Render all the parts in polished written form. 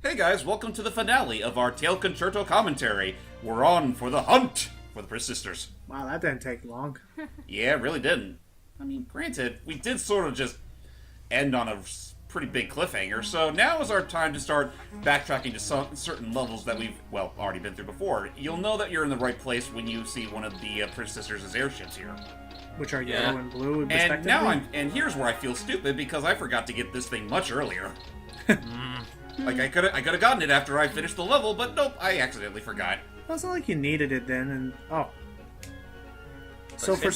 Hey guys, welcome to the finale of our Tail Concerto commentary. We're on for the hunt for the Pris Sisters. Wow, that didn't take long. Yeah, it really didn't. I mean, granted, we did sort of just end on a pretty big cliffhanger, so now is our time to start backtracking to some certain levels that we've, well, already been through before. You'll know that you're in the right place when you see one of the Pris Sisters' airships here. Which are yellow and blue, respectively. And now and here's where I feel stupid, because I forgot to get this thing much earlier. Like, I could have gotten it after I finished the level, but nope, I accidentally forgot. Well, it's not like you needed it then, and... Oh. So for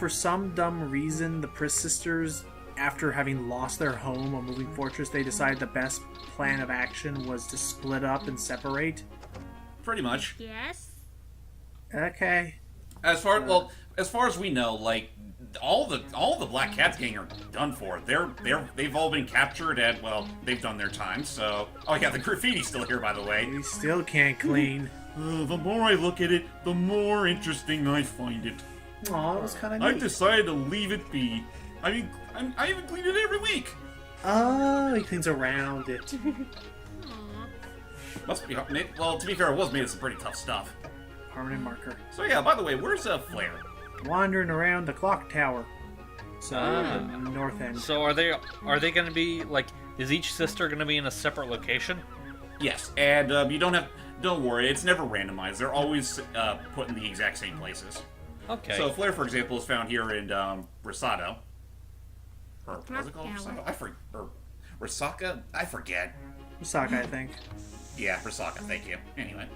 some dumb reason, the Pris Sisters, after having lost their home, a moving fortress, they decided the best plan of action was to split up and separate? Pretty much. Yes. Okay. As far as we know, like, all the Black Cats gang are done for. They've all been captured and, well, they've done their time, so... Oh yeah, the graffiti's still here, by the way. We still can't clean. The more I look at it, the more interesting I find it. Aw, that was kind of neat. I've decided to leave it be. I mean, I even clean it every week. Oh, he cleans around it. Must be... Well, to be fair, it was made of some pretty tough stuff. Permanent marker. So yeah, by the way, where's Flair? Wandering around the clock tower. So, the north end. So are they going to be, like, is each sister going to be in a separate location? Yes, and don't worry, it's never randomized. They're always put in the exact same places. Okay. So Flair, for example, is found here in Rosado. Or what's it called? Rosado? Or Risaka? I forget. Osaka, I think. Yeah, Risaka, thank you. Anyway.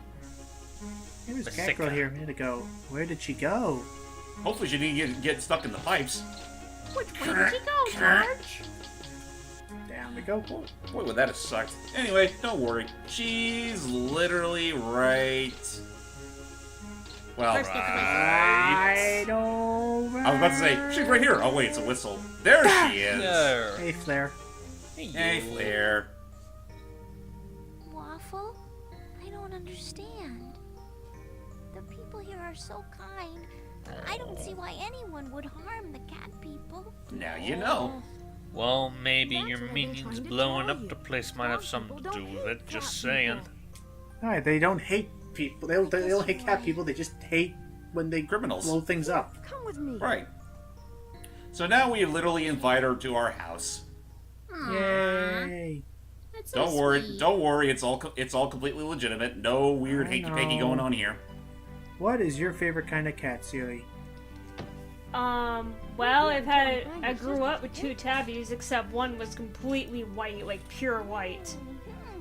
There was a cat girl here a minute ago. Where did she go? Hopefully she didn't get stuck in the pipes. Which way did she go, George? Down we go. Boy, would that have sucked. Anyway, don't worry. She's literally right... Well, First get the right... Right over. I was about to say, she's right here. Oh, wait, it's a whistle. There she is. There. Hey, Flair. Hey, Flair. Waffle? I don't understand. The people here are so kind. I don't see why anyone would harm the cat people. Now you know. Well, maybe That's your what I've been minions trying to blowing tell up you. the place might have something to do with it, just saying. Alright, they don't hate people. They don't hate cat people. They just hate when they Criminals. blow things up. Come with me. Right. So now we literally invite her to our house. Yay! That's so Don't worry, sweet. don't worry. It's all completely legitimate. No weird I hanky-panky know. going on here. What is your favorite kind of cat, Celie? Well, I grew up with two tabbies, except one was completely white, like pure white.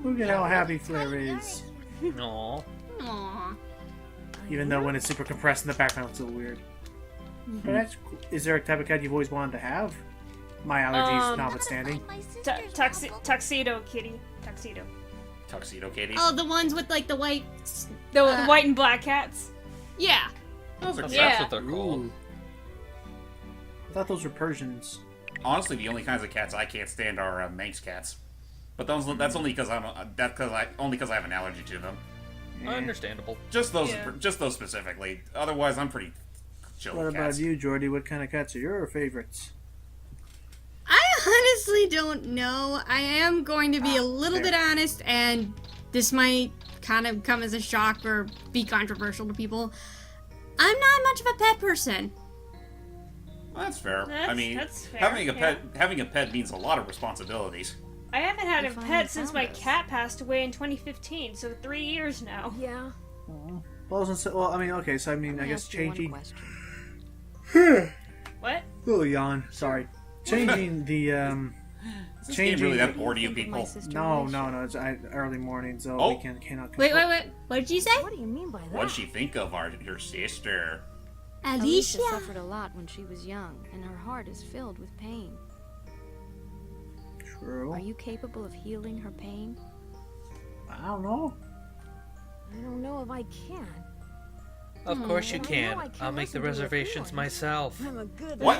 Look at how happy Flair is. No. Aw. Even though when it's super compressed in the background, it's a little weird. But that's cool. Is there a type of cat you've always wanted to have? My allergies notwithstanding. My sister's waffle. Tuxedo kitty. Tuxedo. Tuxedo Katie. Oh, the ones with like the white. The white and black cats. Yeah. Those are That's, cute. Yeah. that's what they're called. Ooh. I thought those were Persians. Honestly, the only kinds of cats I can't stand are Manx cats. But that's only because I have an allergy to them. Understandable. Just those, Yeah. just those specifically. Otherwise, I'm pretty chill What with about cats. you, Jordy? What kind of cats are your favorites? I honestly don't know. I am going to be a little fair. bit honest, and this might kind of come as a shock or be controversial to people. I'm not much of a pet person. Well, that's fair. I mean, that's fair, having a pet means a lot of responsibilities. I haven't had a finally pet since my found us. cat passed away in 2015, so 3 years now. Yeah. Well, I mean, okay, so I mean, I guess changing. What? Oh, yawn. Sorry. Changing the Is this game really that bored of you people? No. It's early morning, so Oh. we cannot. Wait. What did you say? What do you mean by that? What'd she think of your sister? Alicia? suffered a lot when she was young, and her heart is filled with pain. True. Are you capable of healing her pain? I don't know. I don't know if I can. Of course you I know can. I can't I'll make the listen to your reservations feelings. myself. I'm a good. What?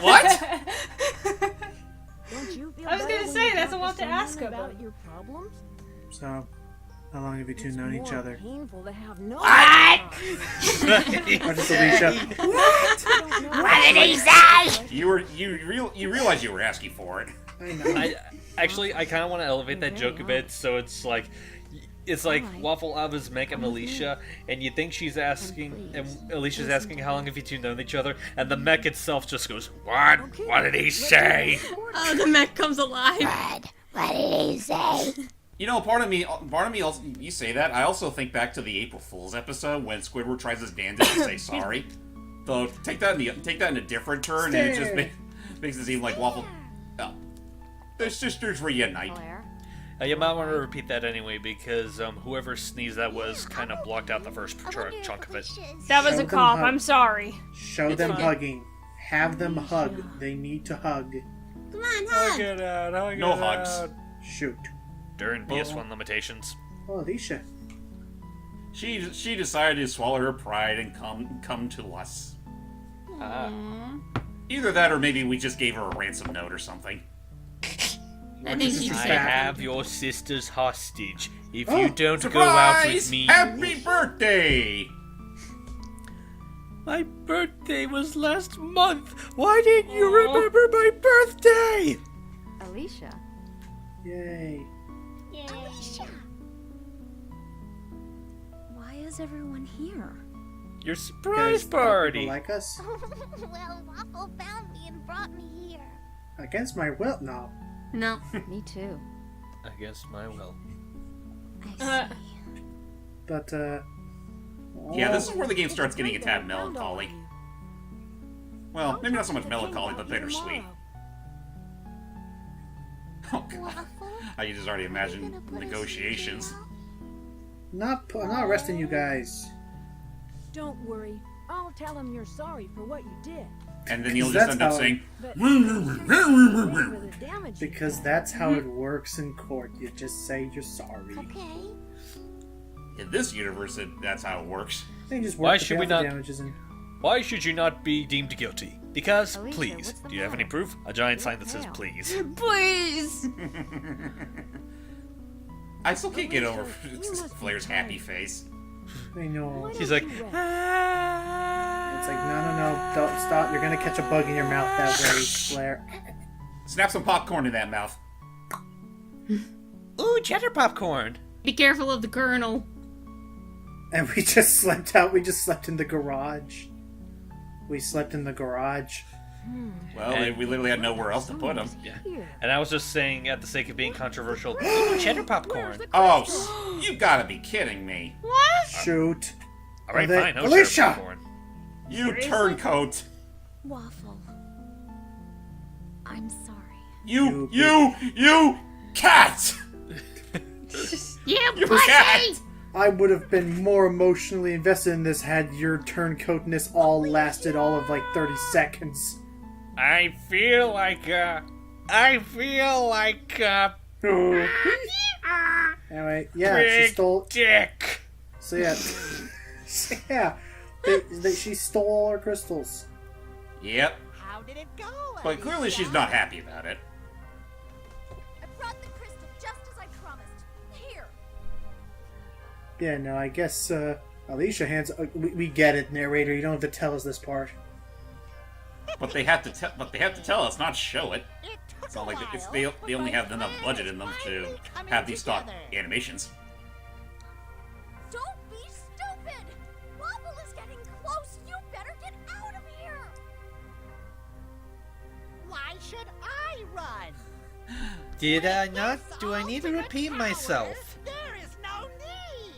Don't you feel I was better gonna when say, you that's talk a lot to someone ask of about them. your problems? So, how long have you two It's known each more other? painful to have no. Or just Alicia? You realize you were asking for it. I know. I kind of want to elevate that joke a bit, so it's like Waffle Ava's Meg and Alicia, and you think she's asking, and Alicia's asking how long have you two known each other, and the mech itself just goes, "What? What did he say?" Oh, the mech comes alive. What did he say? You know, part of me also, you say that, I also think back to the April Fool's episode when Squidward tries his damnedest to say sorry. Though, take that in a different turn, and it just makes it seem like Waffle... Oh. The sisters reunite. Claire? You might want to repeat that anyway, because whoever sneezed that was kind of blocked out the first chunk of it. That was Show a them cough. hug. I'm sorry. Show them hugging. Have them hug. They need to hug. Come on, hug. it out, No hugs. Shoot. During PS1 limitations. Oh, Alicia. She decided to swallow her pride and come to us. Either that, or maybe we just gave her a ransom note or something. I think she's I back. have your sister's hostage. If Oh, you don't go out with Surprise! me... Happy birthday! My birthday was last month. Why didn't you remember my birthday? Alicia? Yay. Alicia! Why is everyone here? Your surprise Guys, party. people like us? Well, Waffle found me and brought me here. Against my will? No. No. Me too. Against my will. I see. But, Yeah, this is where the game starts getting a tad melancholy. Well, maybe not so much melancholy, but bittersweet. Oh, God. Waffle? I can just already imagine negotiations. I'm not arresting you guys. Don't worry. I'll tell him you're sorry for what you did. And then you'll That's just end up how- saying, But for the damage you Because that's how it works in court. You just say you're sorry. Okay. in this universe, that's how it works. They just Why work should we the not- damages in. Why should you not be deemed guilty? Because, Alicia, please, what's the do you have any matter? proof? A giant sign that You're says pale. please. Please. I still can't get over Flair's happy face. I know. She's like, It's like, no, don't stop. You're gonna catch a bug in your mouth that way, Blair. Snap some popcorn in that mouth. ooh, cheddar popcorn. Be careful of the Colonel. And we just slept out. We just slept in the garage. We slept in the garage. Well, And- we literally had nowhere else to put him. Yeah. here. And I was just saying, at the sake of being controversial, ooh, cheddar popcorn. Oh, you gotta be kidding me. What? Shoot. All right, Are they- fine, no Alicia! cheddar popcorn. You turncoat. Waffle. I'm sorry. You cat! You You pussy! cat! I would have been more emotionally invested in this had your turncoatness all lasted all of like 30 seconds. I feel like, Anyway, yeah, she big stole. dick. So yeah, yeah, she stole all our crystals. Yep. How did it go? But clearly she's not happy about it. I brought the crystal just as I promised. Here. Yeah, no, I guess Alicia hands. We get it, narrator. You don't have to tell us this part. But they have to tell us, not show it. It took It's not like a it's, while, they only but have my enough plan budget is in them to finally coming have these stock together. animations. Don't be stupid. Waffle is getting close. You better get out of here. Why should I run? Did I not? This Do I need to ultimate repeat cowardice, myself? There is no need.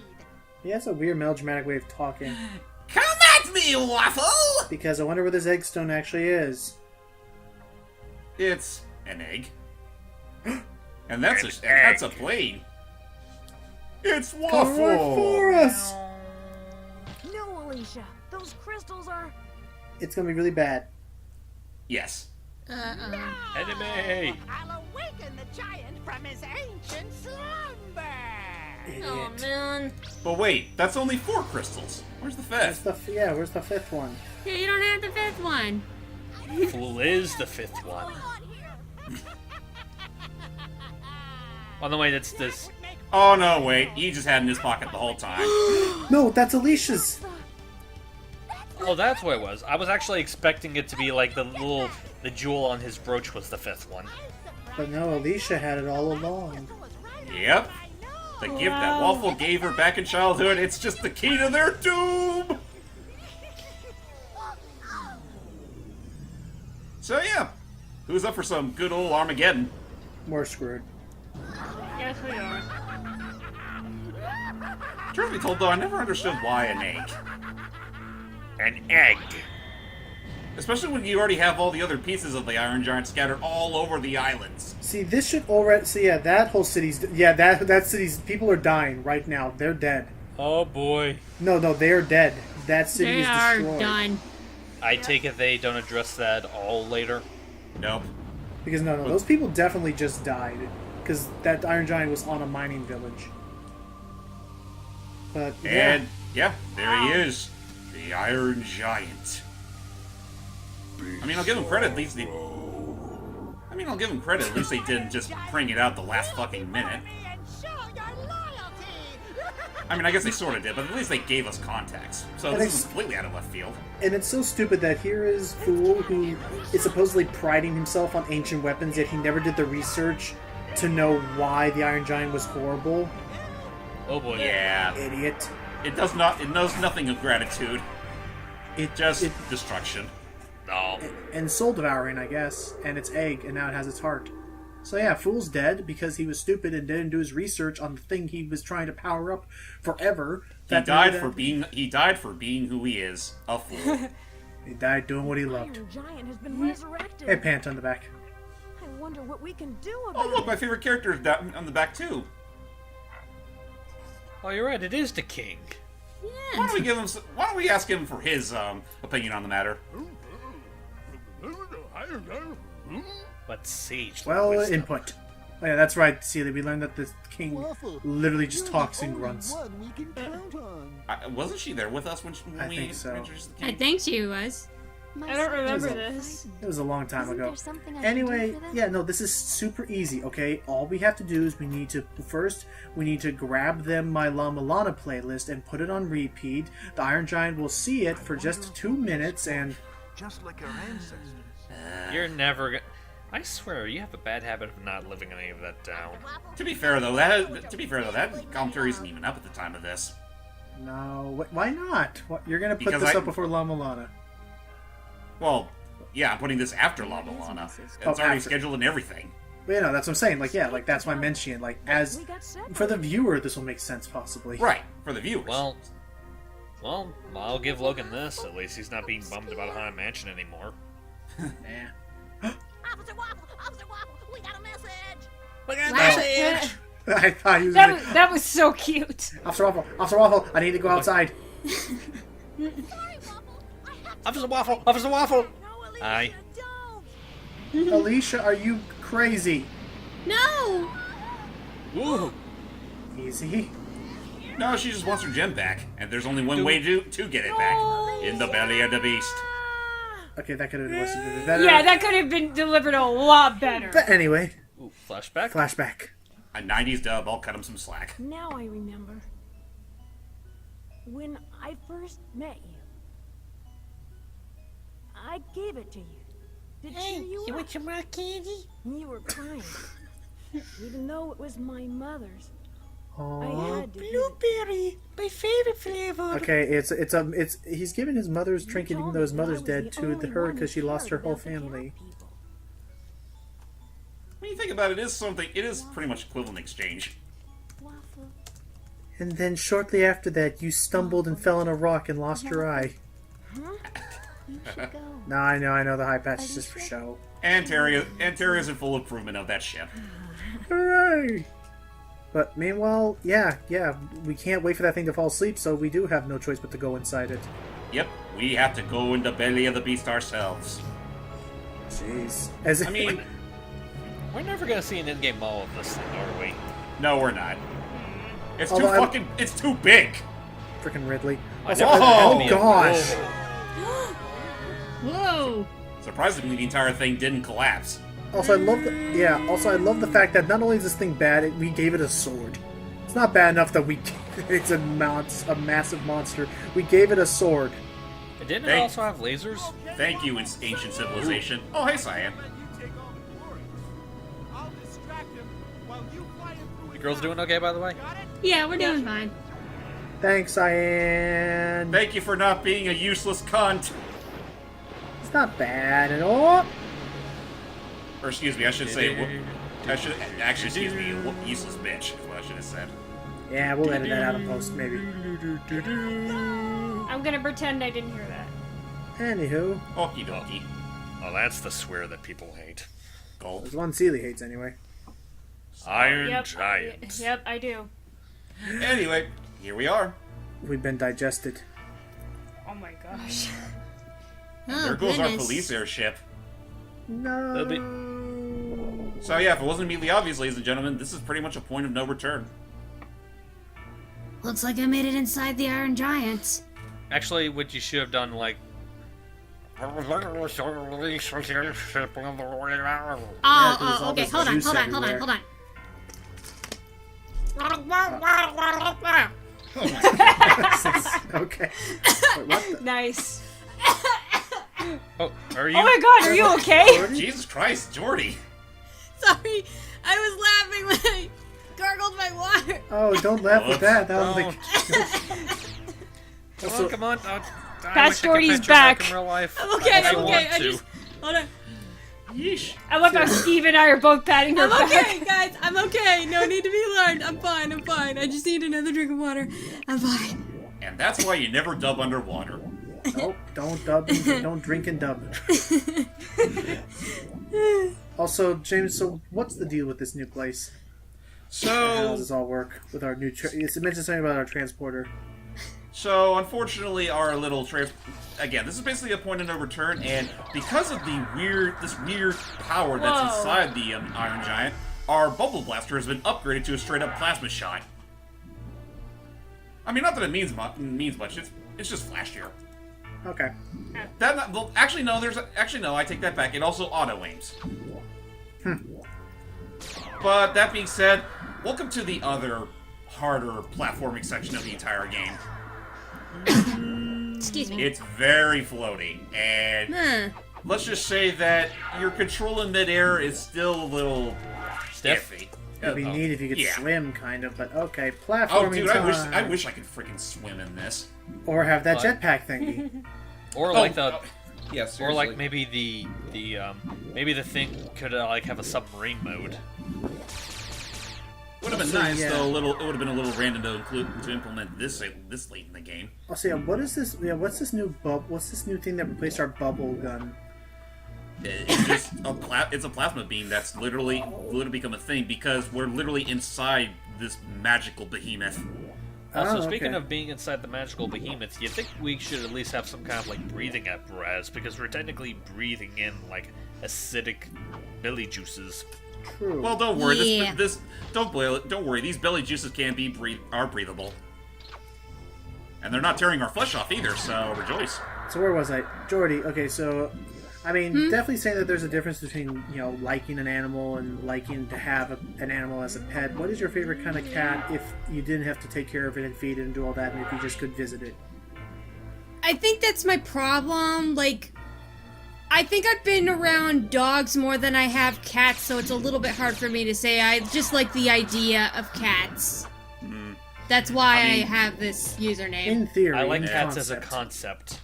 He has a weird melodramatic way of talking. Come at me, Waffle! Because I wonder where this eggstone actually is. It's an egg. And that's a plane. It's Come right for Waffle! us! No, Alicia. Those crystals are. It's gonna be really bad. Yes. Enemy! I'll awaken the giant from his ancient slumber. Oh Idiot. man. But wait, that's only 4 crystals. Where's the Where's 5th? where's the 5th one? Yeah, you don't have the 5th one. Fool is the 5th one. On here. On the way, that's this. Oh no, wait. He just had it in his pocket the whole time. No, that's Alicia's. Oh, that's what it was. I was actually expecting it to be like the jewel on his brooch was the 5th one. But no, Alicia had it all along. Yep. The gift that Waffle gave her back in childhood, it's just the key to their doom! So yeah, who's up for some good old Armageddon? We're screwed. Yes, we are. Truth be told though, I never understood why an egg. An egg. Especially when you already have all the other pieces of the Iron Giant scattered all over the islands. See, this should already... See, yeah, that whole city's... Yeah, that city's... People are dying right now. They're dead. Oh boy. No, they are dead. That city They is are destroyed. done. I take it they don't address that all later. Nope. Because, no, those people definitely just died. Because that Iron Giant was on a mining village. But, yeah. And, yeah, there he is. The Iron Giant. I mean, I'll give him credit, at least they... I'll give him credit, at least they didn't just bring it out the last fucking minute. I mean, I guess they sort of did, but at least they gave us context. So And this is completely out of left field. And it's so stupid that here is Fool, who is supposedly priding himself on ancient weapons, yet he never did the research to know why the Iron Giant was horrible. Oh boy. Yeah. Idiot. It knows nothing of gratitude. Just destruction. No. And soul devouring, I guess, and its egg, and now it has its heart. So yeah, Fool's dead because he was stupid and didn't do his research on the thing he was trying to power up forever. He died for being who he is, a fool. He died doing what he The loved. Iron Giant has been resurrected. Hey, Pant on the back. I wonder what we can do about Oh look, my favorite character is down on the back too. Oh, you're right. It is the king. Why don't we ask him for his opinion on the matter? What sage Well, wisdom. input. Oh, yeah, that's right, Celia. We learned that the king literally just talks and grunts. Wasn't she there with us when I we think so. introduced the I king? think she was. I don't remember this. It was a long time Isn't ago. there something I can Anyway, do for them? yeah, no, this is super easy, okay? All we have to do is we need to grab them my La Milana playlist and put it on repeat. The Iron Giant will see it for just 2 minutes and... Just like our ancestors. You're never gonna... I swear, you have a bad habit of not living any of that down. To be fair though, that commentary isn't even up at the time of this. No, why not? You're gonna put Because this up before La Milana. Well, yeah, I'm putting this after La Milana. It's Oh, already after. scheduled and everything. But, you know, that's what I'm saying. Like, yeah, like, that's why I'm mentioning, like, as... We got separated. For the viewer, this will make sense, possibly. Right, for the viewers. Well, I'll give Logan this. At least he's not being bummed about Haunted Mansion anymore. Nah. Officer Waffle, we got a message. I thought he was That like, was, that was so cute. Officer Waffle, I need to go outside. Sorry, Waffle. I have to Officer Waffle! Officer Waffle! No, Alicia, Aye. don't. Alicia, are you crazy? No! Ooh! Easy. No, she just wants her gem back, and there's only one way to get it back. In the belly of the beast. Okay, that could have been better. Yeah, that could have been delivered a lot better. But anyway, Ooh, flashback? flashback. A 90s dub, I'll cut him some slack. Now I remember. When I first met you, I gave it to you. To cheer you up. some rock candy? You were crying. Even though it was my mother's, I Aww. had to give it. Blueberry, my favorite flavor. Okay, he's giving his mother's You trinket even told though his me that I mother's was dead the to only her one because who she lost her cared whole about the cat family. people. When you think about it, it is pretty much equivalent exchange. Waffle. And then shortly after that, you stumbled and fell on a rock and lost your eye. You should go. No, I know the high patch is just for show. And Terrier's in full improvement of that ship. Hooray! But meanwhile, yeah, we can't wait for that thing to fall asleep, so we do have no choice but to go inside it. Yep, we have to go in the belly of the beast ourselves. Jeez. I mean, We're never gonna see an in-game model of this thing, are we? no, we're not. It's Although it's too big. Freaking Ridley. I Also, never thought it'd oh be a- gosh! Whoa! Surprisingly, the entire thing didn't collapse. Also, I love the fact that not only is this thing bad, we gave it a sword. It's not bad enough that it's a massive monster. We gave it a sword. And didn't it Thanks. also have lasers? Thank you, ancient civilization. Oh, hey, Cyan. You girls doing okay, by the way? Yeah, we're doing fine. Thanks, Ian. Thank you for not being a useless cunt. It's not bad at all. Or excuse me, I should say. Excuse me, useless bitch is what I should have said. Yeah, we'll edit that out in post, maybe. I'm gonna pretend I didn't hear that. Anywho, Okie dokie. Oh, that's the swear that people hate. Gulp. there's one Sealy hates anyway. Iron Giant. Yep, I do. Anyway, here we are. We've been digested. Oh my gosh. Oh, There goes our goodness. police airship. No. That'll be- So yeah, if it wasn't immediately obvious, ladies and gentlemen, this is pretty much a point of no return. Looks like I made it inside the Iron Giant. Actually, what you should have done, like... Oh, there's all okay. this Hold on, juice hold on, hold on, everywhere. hold on. Okay. Wait, what the? Nice. Oh, are you? Oh my god, are you okay? Jesus Christ, Jordy! Sorry, I was laughing when I gargled my water. Oh, don't laugh with that. That was Don't. like... Come Also- on, come on. Fast Jordy's back. In real life. I'm okay, I I'm okay. want I to. just hold on. Yeesh. I love how Steve and I are both patting her I'm back. okay, guys. I'm okay. No need to be alarmed. I'm fine. I'm fine. I just need another drink of water. I'm fine. And that's why you never dub underwater. Nope, don't dub. Don't drink and dub. Also, James, so what's the deal with this new place? How does So, this all work with our new... It mentioned something about our transporter. unfortunately, our little again, this is basically a point of no return, and because of this weird power that's Whoa. inside the Iron Giant, our bubble blaster has been upgraded to a straight up plasma shot. I mean, not that it means much. It's just flashier. Okay. Well, actually no. I take that back. It also auto aims. But that being said, welcome to the other harder platforming section of the entire game. Excuse me. It's very floaty, and Huh. let's just say that your control in midair is still a little Stiff? iffy. It'd be neat if you could yeah. swim, kind of, but okay. Platforming Oh, dude, time. I wish I could freaking swim in this. Or have that What? jetpack thingy. Or like the... Yeah, Or seriously. like maybe maybe the thing could like have a submarine mode. Would have been So, nice yeah. though. It would have been a little random to implement this late in the game. Also, yeah, what is this? Yeah, what's this new What's this new thing that replaced our bubble gun? It's just it's a plasma beam that's literally become a thing because we're literally inside this magical behemoth. Also, Oh, speaking okay. of being inside the magical behemoth, you think we should at least have some kind of like breathing apparatus because we're technically breathing in like acidic belly juices. True. Well, don't worry. Yeah. This don't boil it. Don't worry. These belly juices are breathable, and they're not tearing our flesh off either. So rejoice. So where was I? Jordy, okay, so... I mean, definitely saying that there's a difference between, liking an animal and liking to have an animal as a pet. What is your favorite kind of cat if you didn't have to take care of it and feed it and do all that, and if you just could visit it? I think that's my problem. Like, I think I've been around dogs more than I have cats, so it's a little bit hard for me to say. I just like the idea of cats. That's why I mean- have this username. In theory, I like in cats as a concept. concept.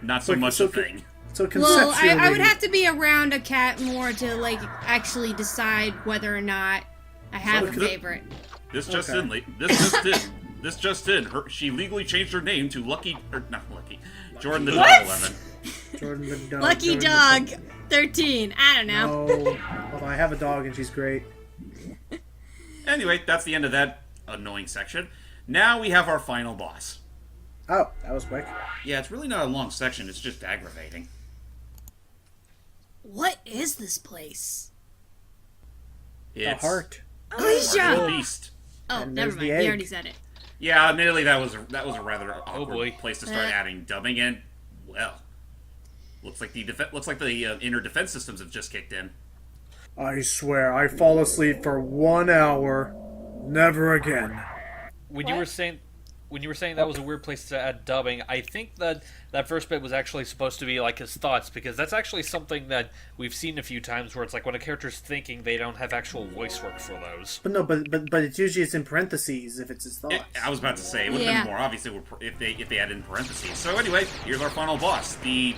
Not so Like, much so a thing. So Well, conceptually... I would have to be around a cat more to, like, actually decide whether or not I have a So- favorite. This just Okay. in. This just in. She legally changed her name to not Lucky, Jordan the What? Dog 11. Jordan the dog. Lucky Jordan Dog 13. I don't The... know. No. Although I have a dog and she's great. Anyway, that's the end of that annoying section. Now we have our final boss. Oh, that was quick. Yeah, it's really not a long section. It's just aggravating. What is this place? It's The heart. Heart of the Alicia! Beast. Oh, And never there's the mind. You egg. already said it. Yeah, admittedly, that was a rather awkward boy. place to start adding dubbing in. Well, looks like the inner defense systems have just kicked in. I swear, I fall asleep for 1 hour. Never again. When you were saying when you were saying that was a weird place to add dubbing, I think that that first bit was actually supposed to be like his thoughts, because that's actually something that we've seen a few times where it's like when a character's thinking, they don't have actual voice work for those. But no, but it's usually in parentheses if it's his thoughts. I was about to say, it would have been more obvious if they had in parentheses. So anyway, here's our final boss. The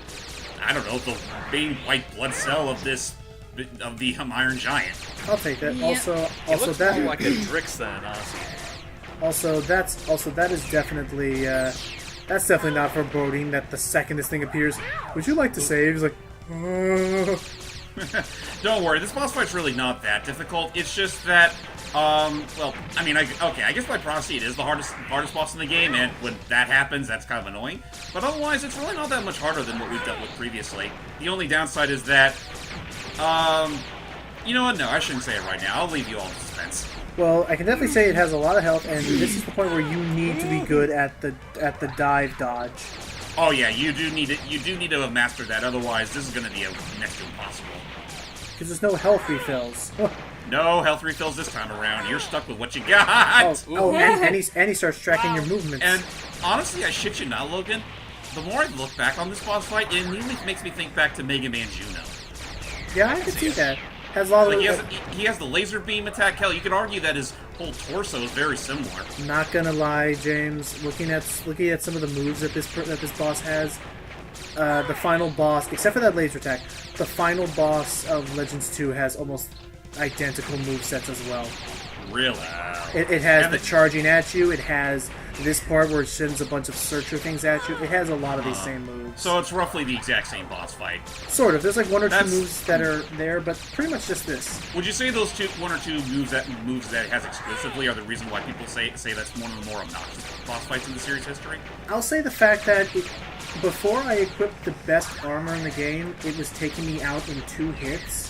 main white blood cell of the Iron Giant. I'll take that. Yeah. Also It looks that more like a Drix then, honestly. that is definitely that's definitely not foreboding that the second this thing appears. Would you like to save? He's like, Don't worry, this boss fight's really not that difficult. It's just that, well, I mean, I guess by proxy it is the hardest boss in the game, and when that happens, that's kind of annoying. But otherwise, it's really not that much harder than what we've dealt with previously. The only downside is that, you know what? No, I shouldn't say it right now. I'll leave you all in suspense. well, I can definitely say it has a lot of health, and this is the point where you need to be good at the dive dodge. Oh yeah, you do need to have mastered that. Otherwise, this is going to be next to impossible. Because there's no health refills. No health refills this time around. You're stuck with what you got. And he starts tracking your movements. And honestly, I shit you not, Logan. The more I look back on this boss fight, it immediately makes me think back to Mega Man Juno. Yeah, I can see that. Has a lot of he has the laser beam attack. Hell, you could argue that his whole torso is very similar. Not gonna lie, James. Looking at some of the moves that this boss has, the final boss, except for that laser attack, the final boss of Legends 2 has almost identical movesets as well. Really? It has the charging at you. It has this part where it sends a bunch of searcher things at you. It has a lot of these same moves. So it's roughly the exact same boss fight. Sort of. There's like one or two moves that are there, but pretty much just this. Would you say those one or two moves that it has exclusively are the reason why people say that's one of the more obnoxious boss fights in the series history? I'll say the fact that before I equipped the best armor in the game, it was taking me out in 2 hits.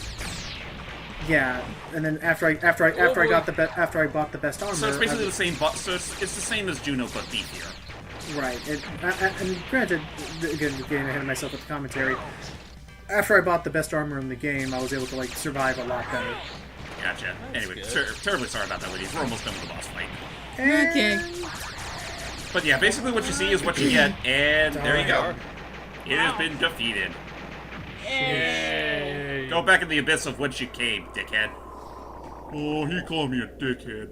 Yeah, and then after I bought the best armor, so it's basically the same. So it's the same as Juno, but beefier. Right, and granted, again, getting ahead of myself with the commentary. After I bought the best armor in the game, I was able to survive a lot better. Gotcha. Anyway, terribly sorry about that, ladies. We're almost done with the boss fight. Okay. But yeah, basically what you see is what you get, and there you go. It has been defeated. Yay. Go back in the abyss of whence you came, dickhead. Oh, he called me a dickhead.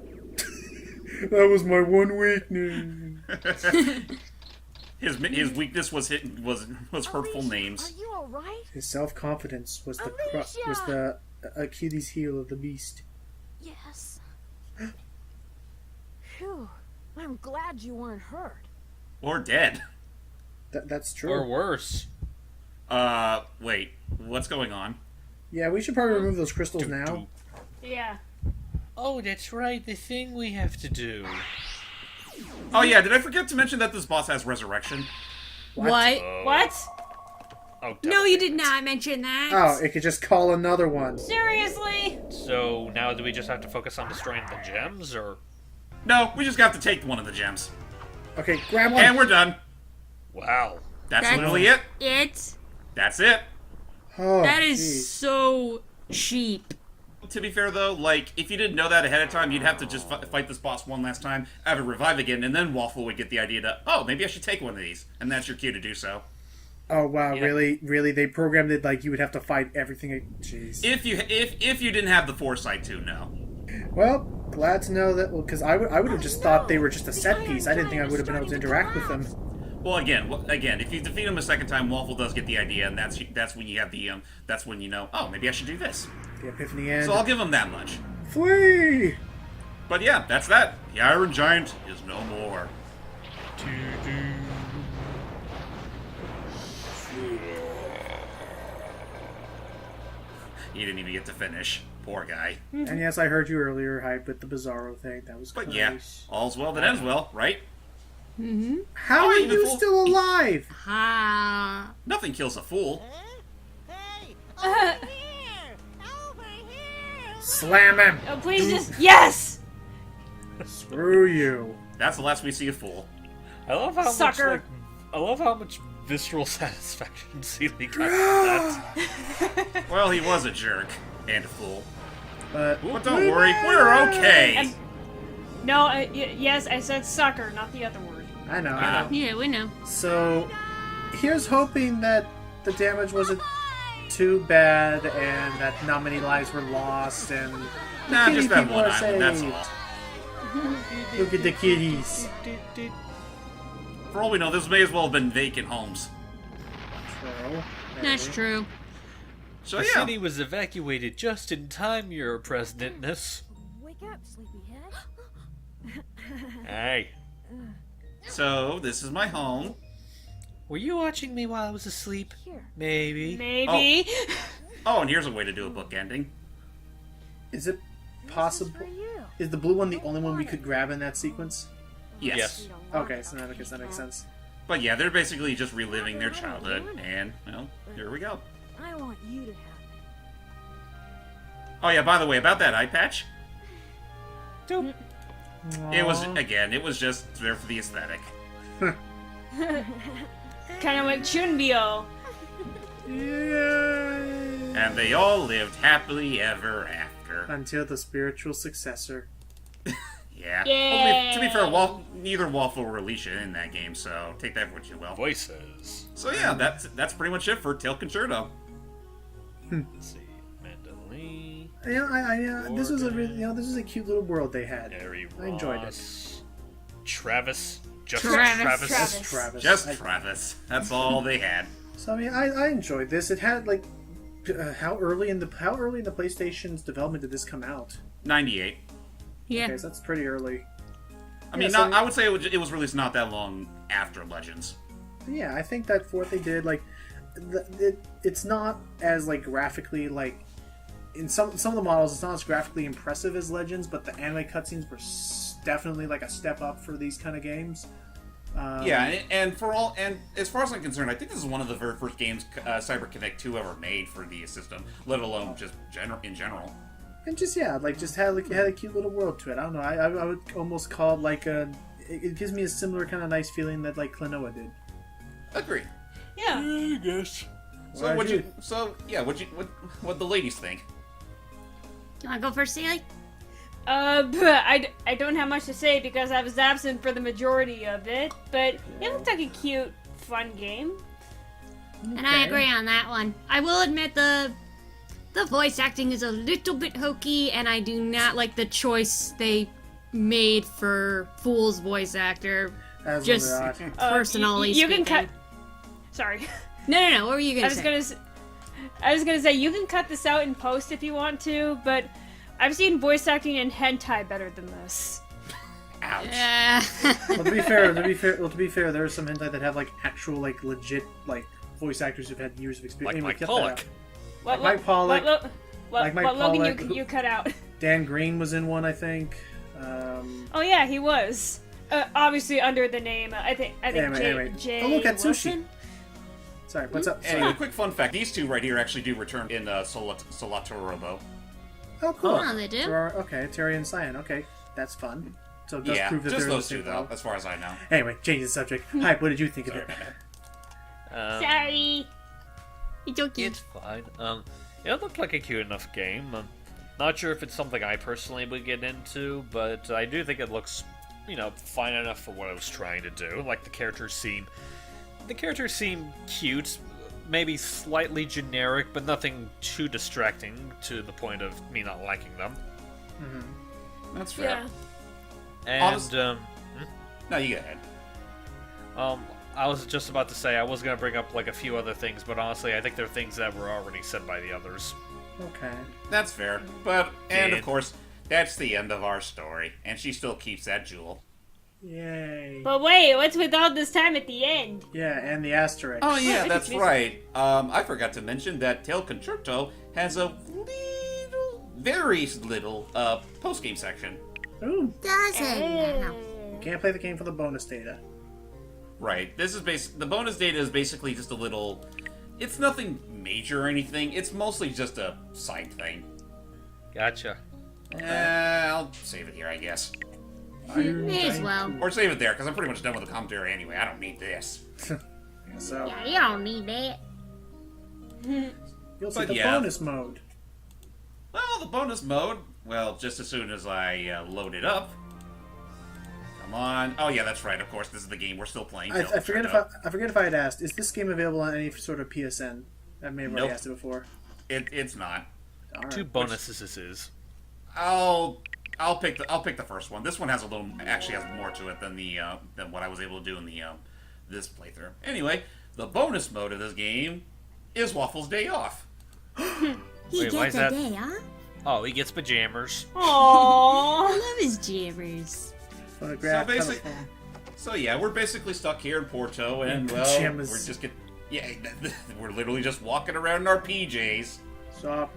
That was my one weakness. His weakness was hurtful names. Are you alright? His self-confidence was the Achilles heel of the beast. Yes. Phew. I'm glad you weren't hurt. Or dead. That's true. Or worse. Wait. What's going on? Yeah, we should probably remove those crystals now. Yeah. Oh, that's right, the thing we have to do. Oh yeah, did I forget to mention that this boss has resurrection? What? What? Oh, No, you did not mention that. Oh, it could just call another one. Seriously? So now do we just have to focus on destroying the gems, or? No, we just got to take one of the gems. Okay, grab one. And we're done. Wow. That's literally it. That's it. Oh, That is geez. so cheap. To be fair, though, if you didn't know that ahead of time, you'd have to just fight this boss one last time, have it revive again, and then Waffle would get the idea that, oh, maybe I should take one of these. And that's your cue to do so. Oh wow, Yeah. really? They programmed it you would have to fight everything. Jeez. If you didn't have the foresight to, no. Well, glad to know that. Well, because I would have just thought they were just a set piece. I didn't think I would have been able to interact with them. Well, again, if you defeat him a second time, Waffle does get the idea, and that's when you have that's when you know, oh, maybe I should do this. The epiphany end. So I'll give him that much. Flee! But yeah, that's that. The Iron Giant is no more. He didn't even get to finish. Poor guy. And yes, I heard you earlier hype with the Bizarro thing. That was But nice. yeah, all's well that ends well, right? How Oh, are even you fool- still alive? Ha. Nothing kills a fool. Slam him! Oh, please just. Yes! Screw you. That's the last we see of Fool. I love how Sucker. much visceral satisfaction Seeley got from that. Well, he was a jerk and a fool. But But don't worry, we're okay. No, yes, I said sucker, not the other word. I know. Yeah, we know. So, here's hoping that the damage wasn't too bad and that not many lives were lost and Nah, kitty just that people one are island, that's saved. all. Look at the kitties. For all we know, this may as well have been vacant homes. True. That's true. So The yeah. city was evacuated just in time, Your Presidentness. Wake up, sleepyhead. Hey, So, this is my home. were you watching me while I was asleep? Here. Maybe. Maybe. Oh, and here's a way to do a book ending. Is it possible? For you. Is the blue one the only one we could grab in that sequence? Yes. Okay, so that makes sense. But yeah, they're basically just reliving their childhood, and, well, here we go. I want you to have Oh yeah, by the way, about that eye patch, Dope. it was, again, it was just there for the aesthetic. Kind of like Chunbyo. And they all lived happily ever after. Until the spiritual successor. Yeah. Yay. To be fair, neither Waffle or Alicia in that game, so take that for what you will. Voices. So yeah, that's pretty much it for Tail Concerto. Let's see. Mandalay. This was a really, this was a cute little world they had. Harry Ross. I enjoyed it. Travis. Just Travis. Just Travis. Just I- Travis. That's all they had. So I mean, I enjoyed this. It had like, how early in the PlayStation's development did this come out? 98. Yeah. Okay, so that's pretty early. I mean, so- I would say it was released not that long after Legends. Yeah, I think that for what they did, like, it's not as like graphically like in some of the models, it's not as graphically impressive as Legends, but the anime cutscenes were definitely like a step up for these kind of games. Yeah, and as far as I'm concerned, I think this is one of the very first games CyberConnect 2 ever made for the system, let alone just in general. And just had a cute little world to it. I don't know. I would almost call it like it gives me a similar kind of nice feeling that like Klonoa did. Agree. Yeah. I guess. So what the ladies think? You wanna go first, Sealy? But I don't have much to say because I was absent for the majority of it, but it looked like a cute, fun game. And I agree on that one. I will admit the voice acting is a little bit hokey, and I do not like the choice they made for Fool's voice actor. As Just personally you can speaking. cut. Sorry. No. What were you gonna I was gonna say you can cut this out in post if you want to, but I've seen voice acting in hentai better than this. Ouch. Well, to be fair, there are some hentai that have like actual like legit like voice actors who've had years of experience. Like Anyway, Mike cut that Pollock. out. What, Mike Pollock. What Mike Logan Pollock, you cut out? Dan Green was in one, I think. Oh yeah, he was. Obviously under the name. I think Anyway. Jay Oh, look at Wilson? Sushi. Sorry, what's up? Anyway, quick fun fact: these two right here actually do return in Solatorobo. Oh, cool. Oh, they do? Okay, Terry and Cyan. Okay, that's fun. So it does Yeah, prove that just they're those the two same though, level. as far as I know. Anyway, change the subject. Hype, what did you think of Sorry it? about that. Sorry. It's okay. It's fine. It looked like a cute enough game. Not sure if it's something I personally would get into, but I do think it looks, fine enough for what I was trying to do. Like the characters seem cute, maybe slightly generic, but nothing too distracting to the point of me not liking them. That's fair. Yeah. And Honest- No, you go ahead. I was just about to say I was gonna bring up like a few other things, but honestly, I think they're things that were already said by the others. Okay. That's fair. And of Did- course, that's the end of our story. And she still keeps that jewel. Yay. But wait, what's with all this time at the end? Yeah, and the asterisk. Oh yeah, that's right. I forgot to mention that Tail Concerto has a very little, post-game section. Ooh, Doesn't know. you can't play the game for the bonus data. Right. This is the bonus data is basically just a little. It's nothing major or anything. It's mostly just a side thing. Gotcha. I'll save it here, I guess, May as well. or save it there because I'm pretty much done with the commentary anyway. I don't need this. So, Yeah, you don't need that. you'll see But the yeah. bonus mode. Well, the bonus mode. Well, just as soon as I load it up. Come on. Oh yeah, that's right. Of course, this is the game we're still playing. I forget if I had asked. Is this game available on any sort of PSN? I may have already asked it before. It's not. Right. 2 bonuses this is. I'll pick the first one. This one has actually has more to it than than what I was able to do in the this playthrough. Anyway, the bonus mode of this game is Waffle's day off. He Wait, why gets is a that? day, huh? Oh, he gets pajamas. Aww. I love his jammers. Photograph. So yeah, we're basically stuck here in Porto, and well, pajamas. we're literally just walking around in our PJs. Stop.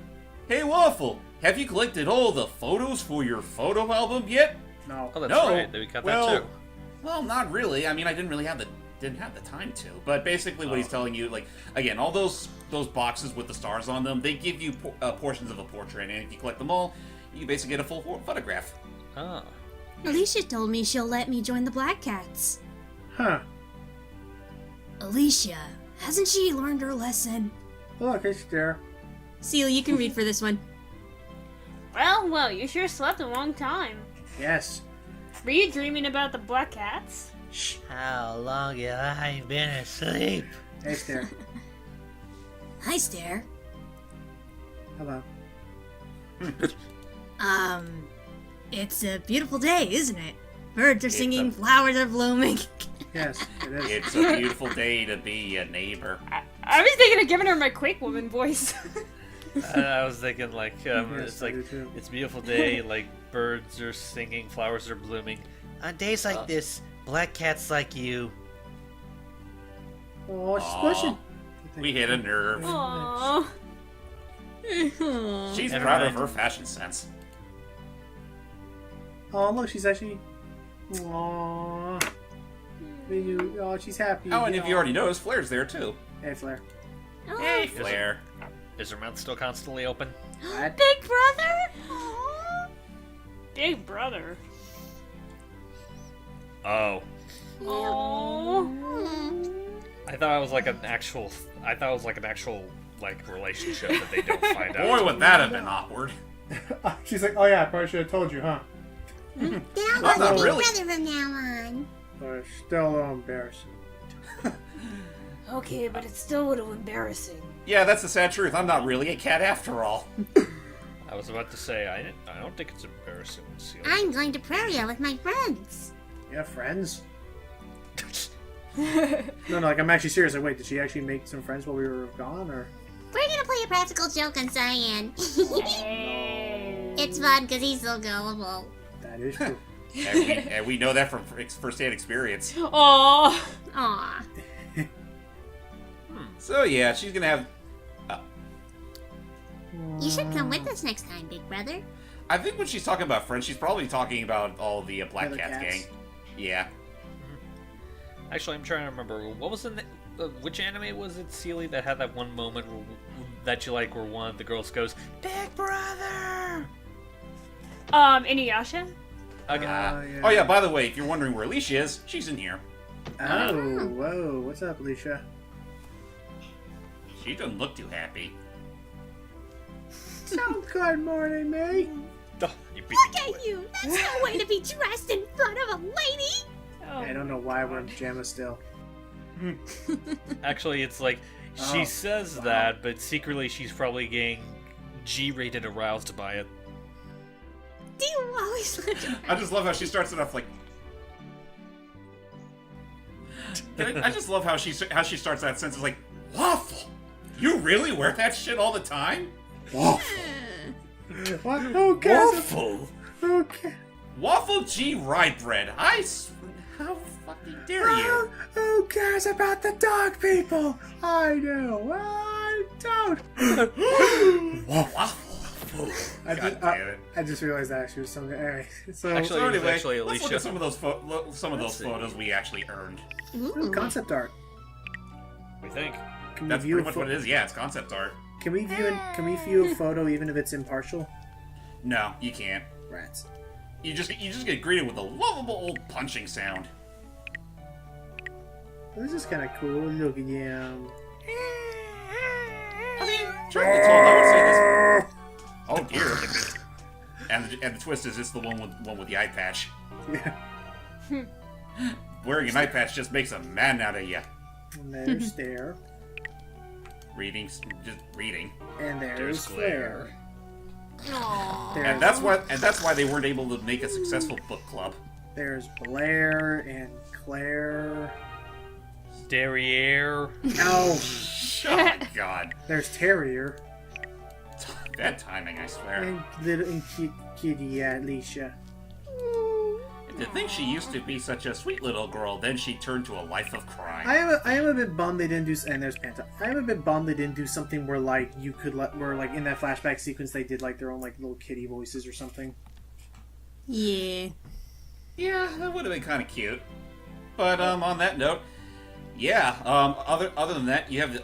Hey Waffle, have you collected all the photos for your photo album yet? No. Oh, that's No. right. We got Well, that too. Well, not really. I mean, I didn't have the time to. But basically, what he's telling you, like, again, all those boxes with the stars on them, they give you portions of a portrait, and if you collect them all, you basically get a full photograph. Oh. Alicia told me she'll let me join the Black Cats. Huh. Alicia, hasn't she learned her lesson? Look, it's there. Seal, you can read for this one. Well, you sure slept a long time. Yes. Were you dreaming about the black cats? Shh. How long have I been asleep? Hey, Stare. Hi, Stare. Hello. It's a beautiful day, isn't it? Birds are singing, flowers are blooming. Yes, it is. It's a beautiful day to be a neighbor. I was thinking of giving her my Quake Woman voice. I was thinking like it's I like do too. it's a beautiful day, like birds are singing, flowers are blooming. On days like this, black cats like you. Oh, she's Aw. pushing. We hit a nerve. Aww. She's Never proud mind. of her fashion sense. Oh, look, she's actually. Aww. Oh, she's happy. Oh, and if you already noticed, Flair's there too. Hey, Flair. Hey, Flair. Is her mouth still constantly open? What? Big brother? Aw. Big brother. Oh. Aww. I thought it was like an actual like relationship that they don't find out. Boy, would that have been awkward. She's like, oh yeah, I probably should have told you, huh? Now Well, I'm not a big really. brother from now on. But still a little embarrassing. Okay, but it's still a little embarrassing. Yeah, that's the sad truth. I'm not really a cat after all. I was about to say I don't think it's embarrassing when Seal. I'm going to Praria with my friends. You have friends? No, like, I'm actually serious. Like, wait, did she actually make some friends while we were gone, or? We're gonna play a practical joke on Cyan. It's fun because he's so gullible. That is true. And we know that from first-hand experience. Aww. Aw. So yeah, she's gonna have. You should come with us next time, big brother. I think when she's talking about friends, she's probably talking about all the Black Other Cats cats. gang. Yeah. Actually, I'm trying to remember what was which anime was it, Sealy, that had that one moment that you like where one of the girls goes, "Big brother." Inuyasha? Okay. yeah. Oh yeah. By the way, if you're wondering where Alicia is, she's in here. Oh, whoa. What's up, Alicia? She doesn't look too happy. So good morning, mate. Oh, you beat Look me to at it. you! That's no way to be dressed in front of a lady! I don't know why we're in pajamas still. Actually, it's like she Oh, says wow. that, but secretly she's probably getting G-rated aroused by it. Do you always let your... I just love how she starts it off like. I just love how she starts that sentence like, "Waffle, you really wear that shit all the time?" Waffle. What? Who cares? Waffle. Who cares? Waffle G rye bread. How fucking dare you? Who cares about the dog people? I do. I don't. Waffle. I God just, damn it. I just realized that she was something. Anyway, so Actually, So it was anyway, actually let's look Alicia. at some of those Let's see. photos we actually earned. Ooh. concept art. We think. Can we That's view pretty a much what it is. Yeah, it's concept art. Can we view a photo even if it's impartial? No, you can't. Rats. You just get greeted with a lovable old punching sound. This is kind of cool. Look at him. I mean, truth be told, I would say this. Oh dear. And the twist is it's the one with the eye patch. Yeah. Wearing an eye patch just makes a man out of you. And there's Stare. Reading, just reading. And there's Claire. And that's why they weren't able to make a successful book club. There's Blair and Claire. Derriere. Oh. Oh my god. There's Terrier. Bad timing, I swear. And little kitty Alicia. To think she used to be such a sweet little girl, then she turned to a life of crime. I am a bit bummed they didn't do. And there's Panta. I am a bit bummed they didn't do something where like you could where like in that flashback sequence they did like their own like little kitty voices or something. Yeah. Yeah, that would have been kind of cute. But on that note, yeah. Other than that, you have the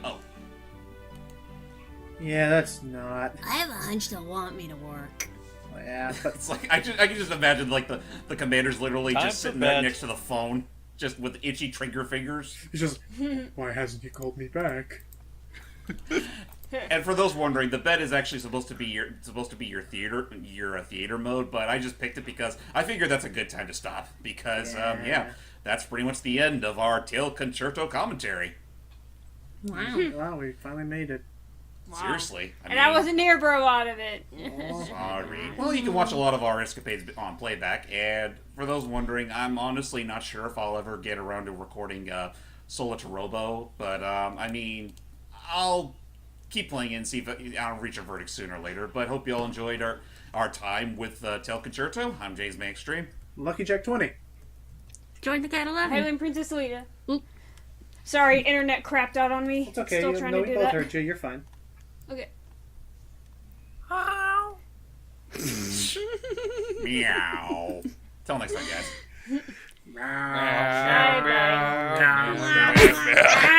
Yeah, that's not. I have a hunch they'll want me to work. Yeah, but it's like I can just imagine like the commander's literally Time just for sitting there bed. next to the phone, just with itchy trigger fingers. it's just why hasn't he called me back? And for those wondering, the bed is actually supposed to be your theater mode, but I just picked it because I figured that's a good time to stop because that's pretty much the end of our Tail Concerto commentary. Wow. Wow, we finally made it. Wow. Seriously, And I wasn't near for a lot of it. Sorry. Well, you can watch a lot of our escapades on playback, and for those wondering, I'm honestly not sure if I'll ever get around to recording Sola to Robo, but I mean, I'll keep playing it and see if I'll reach a verdict sooner or later. But hope you all enjoyed our time with Tail Concerto. I'm JamesmanXtreme. Lucky Jack 20. Join the Cat 11. Highland Princess Lita. Oop. Sorry, internet crapped out on me. It's okay. Still trying to We do both that. hurt you. You're fine. Okay. Meow. Till next time, guys. Bye, bye. Meow.